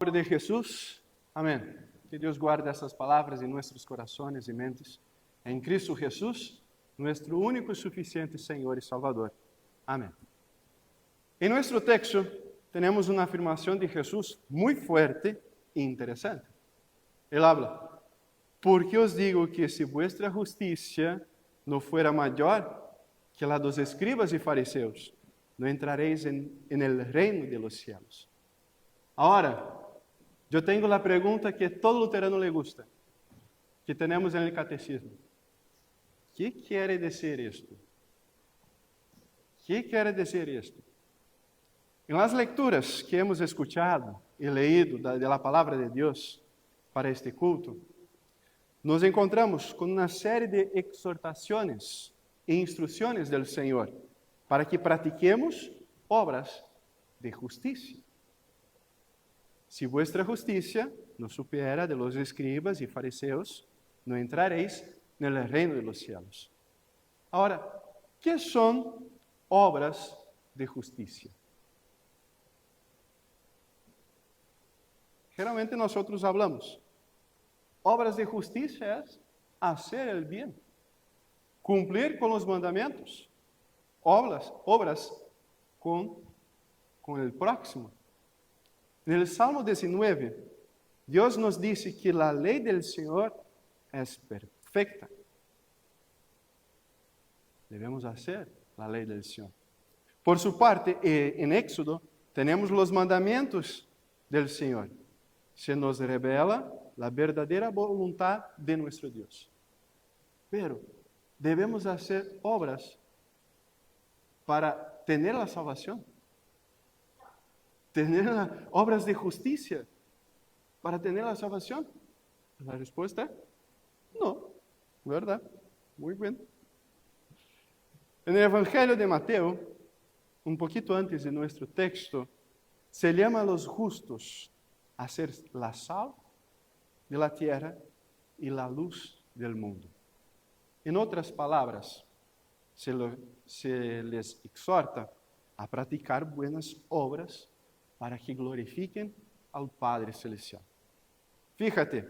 nombre de Jesús, amén. Que Dios guarde estas palabras en nuestros corazones y mentes. En Cristo Jesús, nuestro único y suficiente Señor y Salvador. Amén. En nuestro texto tenemos una afirmación de Jesús muy fuerte e interesante. Él habla, porque os digo que si vuestra justicia no fuera mayor que la de los escribas y fariseos, no entraréis en el reino de los cielos. Ahora, yo tengo la pregunta que todo luterano le gusta, que tenemos en el catecismo. ¿Qué quiere decir esto? ¿Qué quiere decir esto? En las lecturas que hemos escuchado y leído de la palabra de Dios para este culto, nos encontramos con una serie de exhortaciones e instrucciones del Señor para que practiquemos obras de justicia. Si vuestra justicia no supera de los escribas y fariseos, no entraréis en el reino de los cielos. Ahora, ¿qué son obras de justicia? Generalmente nosotros hablamos, obras de justicia es hacer el bien, cumplir con los mandamientos, obras con el próximo. En el Salmo 19, Dios nos dice que la ley del Señor es perfecta. Debemos hacer la ley del Señor. Por su parte, en Éxodo, tenemos los mandamientos del Señor. Se nos revela la verdadera voluntad de nuestro Dios. Pero debemos hacer obras para tener la salvación. Tener obras de justicia para tener la salvación. La respuesta, no, ¿verdad? Muy bien. En el Evangelio de Mateo, un poquito antes de nuestro texto, se llama a los justos a ser la sal de la tierra y la luz del mundo. En otras palabras, se les exhorta a practicar buenas obras para que glorifiquen al Padre Celestial. Fíjate,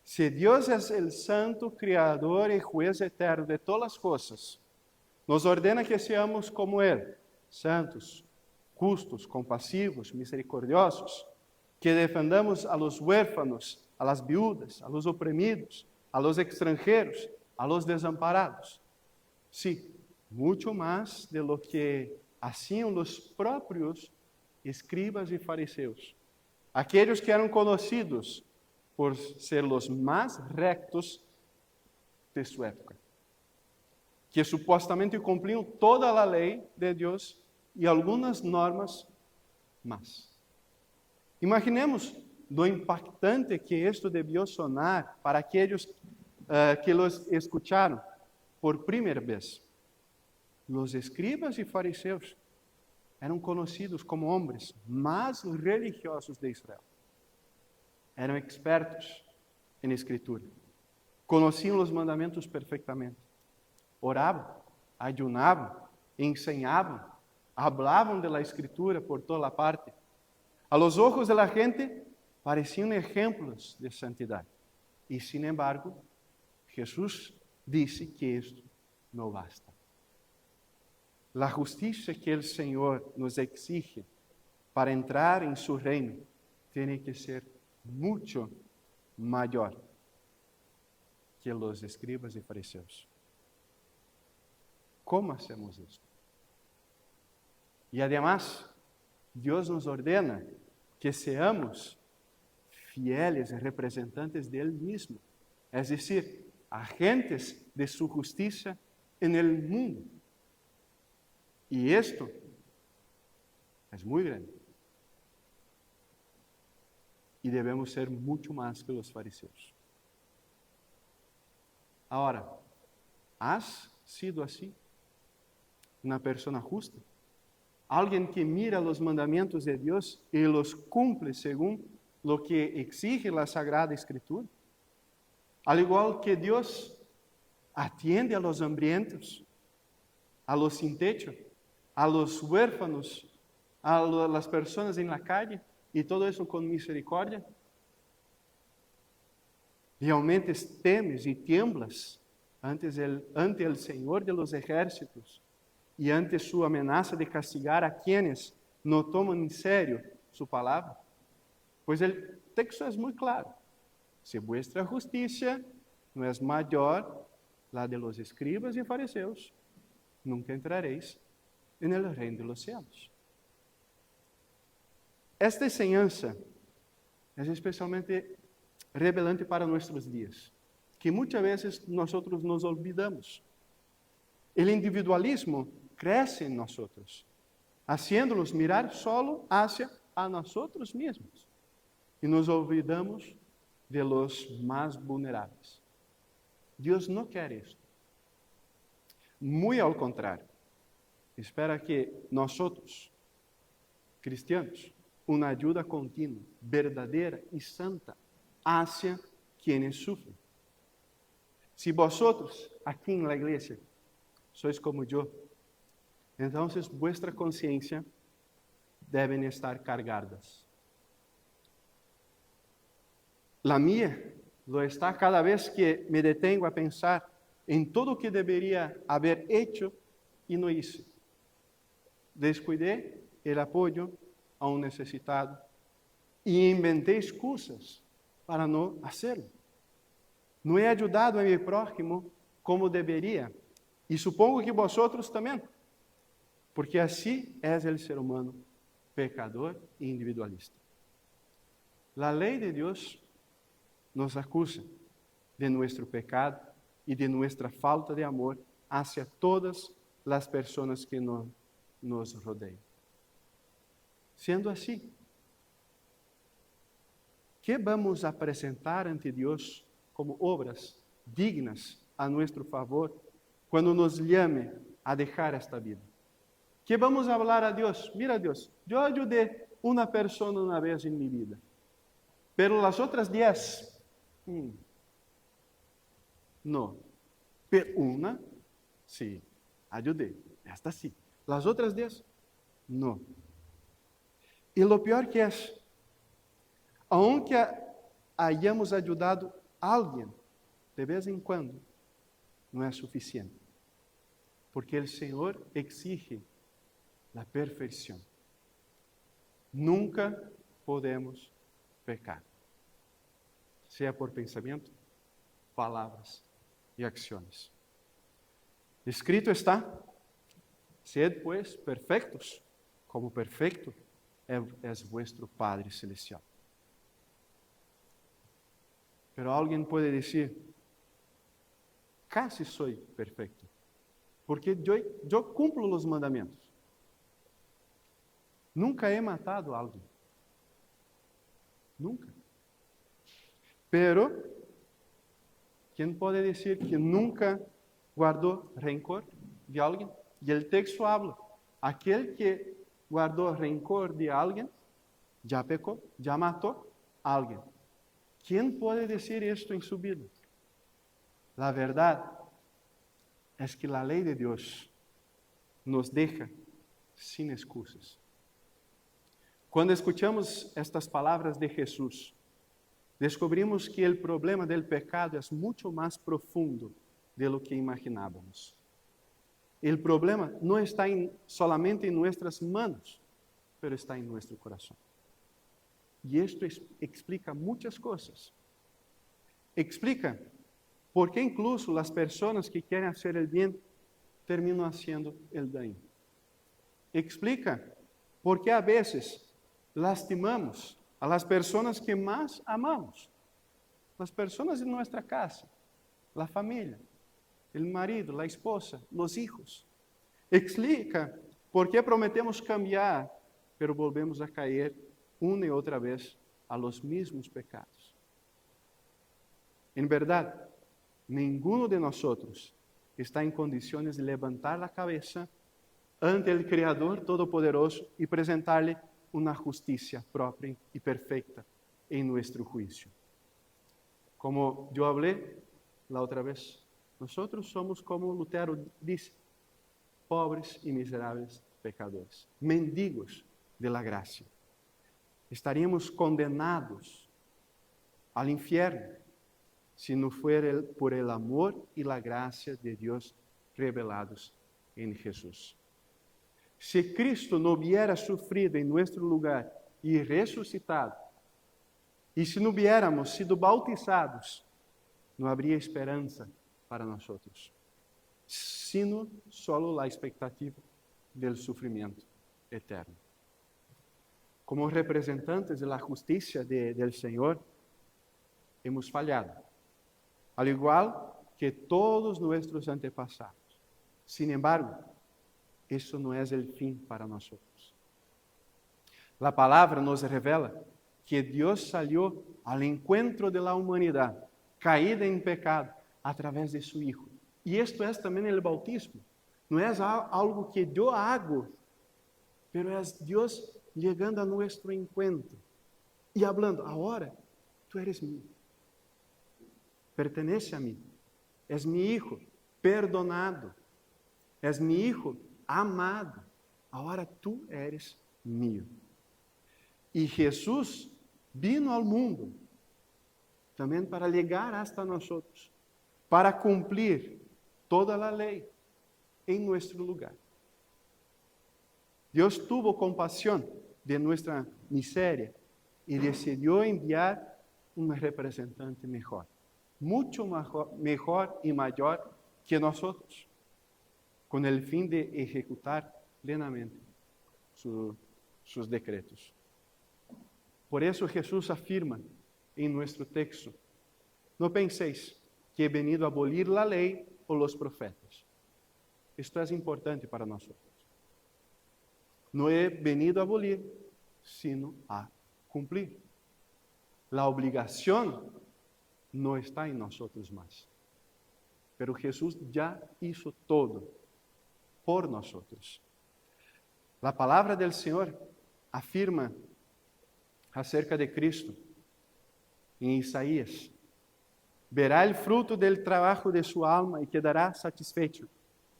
si Dios es el santo creador y juez eterno de todas las cosas, nos ordena que seamos como Él, santos, justos, compasivos, misericordiosos, que defendamos a los huérfanos, a las viudas, a los oprimidos, a los extranjeros, a los desamparados. Sí, mucho más de lo que hacían los propios escribas y fariseos, aquellos que eran conocidos por ser los más rectos de su época, que supuestamente cumplían toda la ley de Dios y algunas normas más. Imaginemos lo impactante que esto debió sonar para aquellos que los escucharon por primera vez. Los escribas y fariseos eran conocidos como hombres más religiosos de Israel. Eran expertos en escritura. Conocían los mandamientos perfectamente. Oraban, ayunaban, enseñaban, hablaban de la escritura por toda la parte. A los ojos de la gente parecían ejemplos de santidad. Y sin embargo, Jesús dice que esto no basta. La justicia que el Señor nos exige para entrar en su reino tiene que ser mucho mayor que los escribas y fariseos. ¿Cómo hacemos esto? Y además, Dios nos ordena que seamos fieles representantes de Él mismo, es decir, agentes de su justicia en el mundo. Y esto es muy grande. Y debemos ser mucho más que los fariseos. Ahora, ¿has sido así? Una persona justa. Alguien que mira los mandamientos de Dios y los cumple según lo que exige la Sagrada Escritura. Al igual que Dios atiende a los hambrientos, a los sin techo, a los huérfanos, a las personas en la calle, y todo eso con misericordia? ¿Realmente temes y tiemblas ante el Señor de los ejércitos y ante su amenaza de castigar a quienes no toman en serio su palabra? Pues el texto es muy claro. Si vuestra justicia no es mayor la de los escribas y fariseos, nunca entraréis en el reino de los cielos. Esta enseñanza es especialmente revelante para nuestros días, que muchas veces nosotros nos olvidamos. El individualismo crece en nosotros, haciéndonos mirar solo hacia a nosotros mismos, y nos olvidamos de los más vulnerables. Dios no quiere esto. Muy al contrario, espera que nosotros, cristianos, una ayuda continua, verdadera y santa hacia quienes sufren. Si vosotros, aquí en la iglesia, sois como yo, entonces vuestra conciencia deben estar cargadas. La mía lo está cada vez que me detengo a pensar en todo lo que debería haber hecho y no hice. Descuidé el apoyo a un necesitado y inventé excusas para no hacerlo. No he ayudado a mi prójimo como debería, y supongo que vosotros también, porque así es el ser humano, pecador e individualista. La ley de Dios nos acusa de nuestro pecado y de nuestra falta de amor hacia todas las personas que nos rodean. Siendo así, ¿qué vamos a presentar ante Dios como obras dignas a nuestro favor cuando nos llame a dejar esta vida? ¿Qué vamos a hablar a Dios? Mira, Dios, yo ayudé a una persona una vez en mi vida, pero las otras 10, no. Pero una, sí, ayudé, esta sí. Las otras 10, no. Y lo peor que es, aunque hayamos ayudado a alguien, de vez en cuando, no es suficiente. Porque el Señor exige la perfección. Nunca podemos pecar, sea por pensamiento, palabras y acciones. Escrito está: sed pues perfectos, como perfecto es vuestro Padre Celestial. Pero alguien puede decir: casi soy perfecto, porque yo cumplo los mandamientos. Nunca he matado a alguien. Nunca. Pero, ¿quién puede decir que nunca guardó rencor de alguien? Y el texto habla: aquel que guardó rencor de alguien, ya pecó, ya mató a alguien. ¿Quién puede decir esto en su vida? La verdad es que la ley de Dios nos deja sin excusas. Cuando escuchamos estas palabras de Jesús, descubrimos que el problema del pecado es mucho más profundo de lo que imaginábamos. El problema no está solamente en nuestras manos, pero está en nuestro corazón. Y esto explica muchas cosas. Explica por qué incluso las personas que quieren hacer el bien terminam haciendo el daño. Explica por qué a veces lastimamos a las personas que más amamos, las personas de nuestra casa, la familia, el marido, la esposa, los hijos. Explica por qué prometemos cambiar, pero volvemos a caer una y otra vez a los mismos pecados. En verdad, ninguno de nosotros está en condiciones de levantar la cabeza ante el Creador Todopoderoso y presentarle una justicia propia y perfecta en nuestro juicio. Como yo hablé la otra vez, nosotros somos, como Lutero dice, pobres y miserables pecadores, mendigos de la gracia. estaríamos condenados al infierno si no fuera por el amor y la gracia de Dios revelados en Jesús. Si Cristo no hubiera sufrido en nuestro lugar y resucitado, y si no hubiéramos sido bautizados, no habría esperanza para nosotros, sino solo la expectativa del sufrimiento eterno. Como representantes de la justicia del Señor, hemos fallado, al igual que todos nuestros antepasados. Sin embargo, eso no es el fin para nosotros. La palabra nos revela que Dios salió al encuentro de la humanidad caída en pecado a través de su Hijo. Y esto es también el bautismo. No es algo que yo hago, pero es Dios llegando a nuestro encuentro y hablando, ahora tú eres mío, pertenece a mí, es mi Hijo perdonado, es mi Hijo amado, ahora tú eres mío. Y Jesús vino al mundo también para llegar hasta nosotros, para cumplir toda la ley en nuestro lugar. Dios tuvo compasión de nuestra miseria y decidió enviar un representante mejor, mucho mejor y mayor que nosotros, con el fin de ejecutar plenamente sus decretos. Por eso Jesús afirma en nuestro texto, no penséis que he venido a abolir la ley o los profetas. Esto es importante para nosotros. No he venido a abolir, sino a cumplir. La obligación no está en nosotros más. Pero Jesús ya hizo todo por nosotros. La palabra del Señor afirma acerca de Cristo en Isaías: verá el fruto del trabajo de su alma y quedará satisfecho.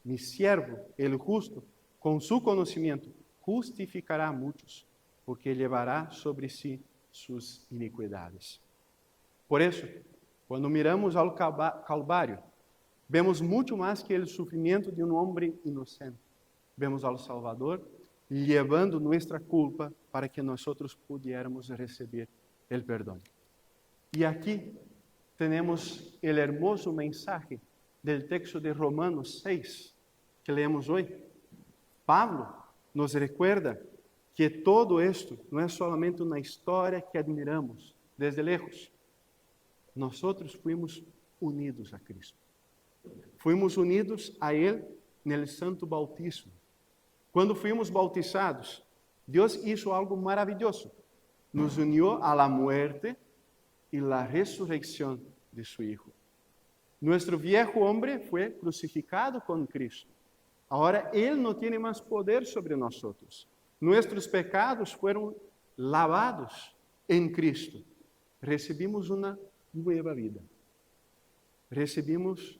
Mi siervo, el justo, con su conocimiento, justificará a muchos, porque llevará sobre sí sus iniquidades. Por eso, cuando miramos al Calvário, vemos mucho más que el sufrimiento de un hombre inocente. Vemos al Salvador llevando nuestra culpa para que nosotros pudiéramos recibir el perdón. Y aquí tenemos el hermoso mensaje del texto de Romanos 6, que leemos hoy. Pablo nos recuerda que todo esto no es solamente una historia que admiramos desde lejos. Nosotros fuimos unidos a Cristo. Fuimos unidos a Él en el santo bautismo. Cuando fuimos bautizados, Dios hizo algo maravilloso. Nos unió a la muerte y la resurrección de su Hijo. Nuestro viejo hombre fue crucificado con Cristo. Ahora Él no tiene más poder sobre nosotros. Nuestros pecados fueron lavados en Cristo. Recibimos una nueva vida. Recibimos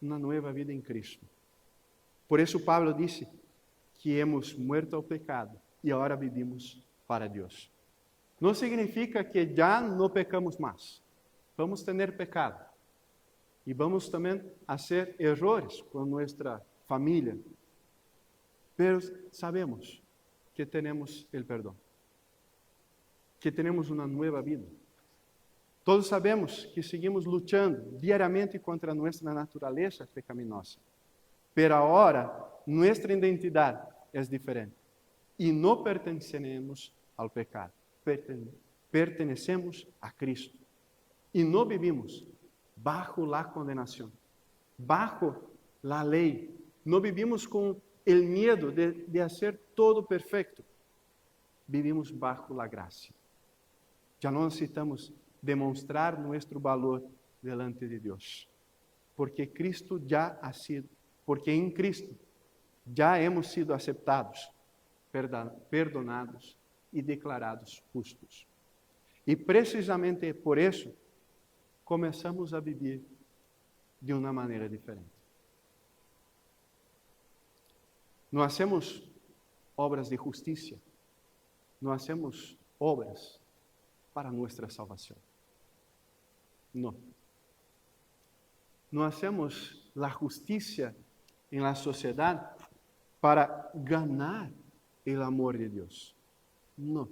una nueva vida en Cristo. Por eso Pablo dice que hemos muerto al pecado y ahora vivimos para Dios. No significa que ya no pecamos más. Vamos a tener pecado. Y vamos también a hacer errores con nuestra familia. Pero sabemos que tenemos el perdón. Que tenemos una nueva vida. Todos sabemos que seguimos luchando diariamente contra nuestra naturaleza pecaminosa. Pero ahora nuestra identidad es diferente. Y no pertenecemos al pecado. Pertenecemos a Cristo. Y no vivimos bajo la condenación, bajo la ley. No vivimos con el miedo de hacer todo perfecto. Vivimos bajo la gracia. Ya no necesitamos demostrar nuestro valor delante de Dios. Porque Cristo ya ha sido, porque en Cristo ya hemos sido aceptados, perdonados y declarados justos. Y precisamente por eso começamos a vivir de uma maneira diferente. Não hacemos obras de justiça, não hacemos obras para nuestra salvación. No. No hacemos la justicia en la sociedad para ganar el amor de Dios. No.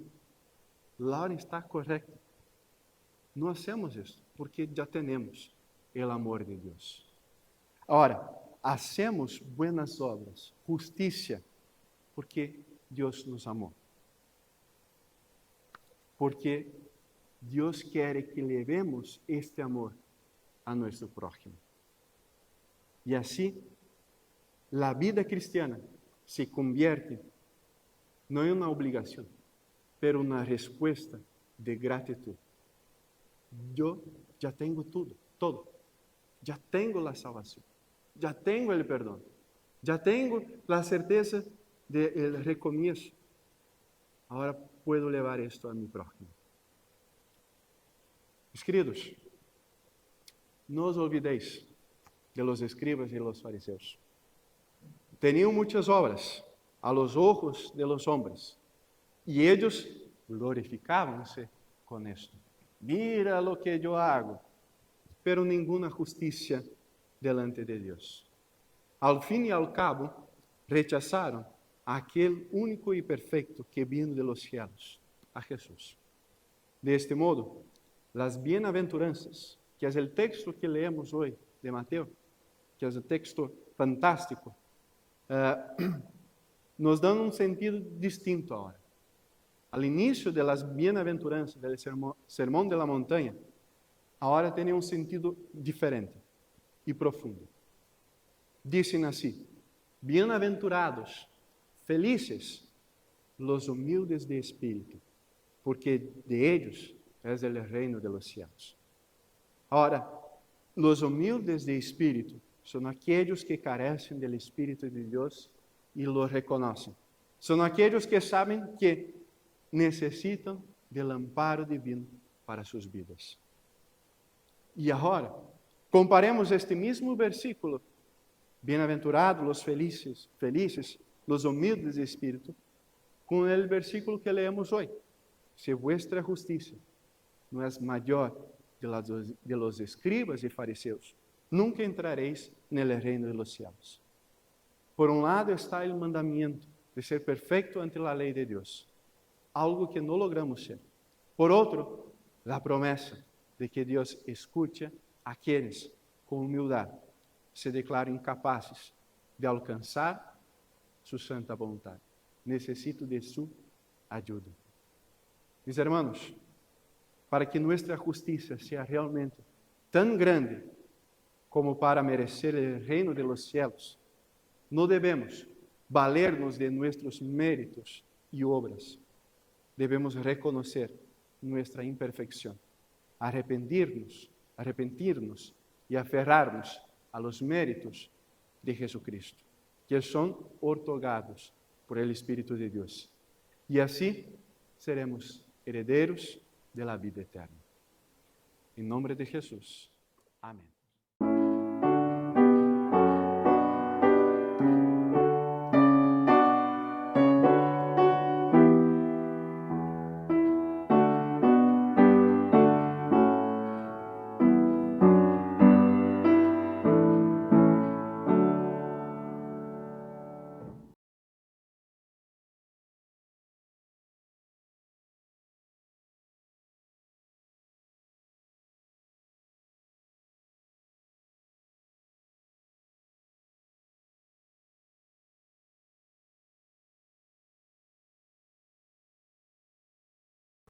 Laura está correcta. No hacemos isso porque já temos o amor de Deus. Agora, hacemos buenas obras, justiça, porque Deus nos amou. Porque Deus quer que levemos este amor a nosso prójimo. E assim, a vida cristiana se convierte não em uma obrigação, pero uma resposta de gratitud. Eu já tenho tudo, todo. Já tenho a salvação. Já tenho o perdão. Já tenho a certeza do reconheço. Agora puedo levar isto a mi prójimo. Mis queridos, não os olvidéis de los escribas e los fariseus. Tenían muitas obras a los ojos de los hombres e eles glorificavam-se com esto. Mira lo que eu hago, pero nenhuma justiça delante de Deus. Al fim e al cabo, rechazaram aquele único e perfeito que vino de los cielos, a Jesús. De este modo, las bienaventuranzas, que es el texto que leemos hoy de Mateo, que es un texto fantástico, nos dan un sentido distinto ahora. Al inicio de las bienaventuranzas del sermón de la montaña, ahora tiene un sentido diferente y profundo. Dicen así: bienaventurados, felices los humildes de espíritu, porque de ellos es el reino de los cielos. Ahora, los humildes de espíritu son aquellos que carecen del Espíritu de Dios y lo reconocen. Son aquellos que saben que necessitam del amparo divino para suas vidas. E agora, comparemos este mesmo versículo, bem-aventurados os felices, los humildes de espírito, com o versículo que leemos hoje. Se vuestra justiça não é maior de los escribas e fariseus, nunca entrareis no reino de los cielos. Por um lado está o mandamento de ser perfeito ante a lei de Deus, algo que não logramos ser. Por outro, a promessa de que Deus escucha aqueles com humildade se declaram incapazes de alcançar sua santa vontade. Necessito de sua ajuda. Mis hermanos, para que nossa justiça seja realmente tão grande como para merecer o reino de los cielos, não devemos valernos de nossos méritos e obras. Devemos reconhecer nossa imperfeição, arrepentir-nos e aferrar-nos a los méritos de Jesucristo, que são otorgados por el Espírito de Deus. E assim seremos herederos de la vida eterna. Em nome de Jesus. Amém.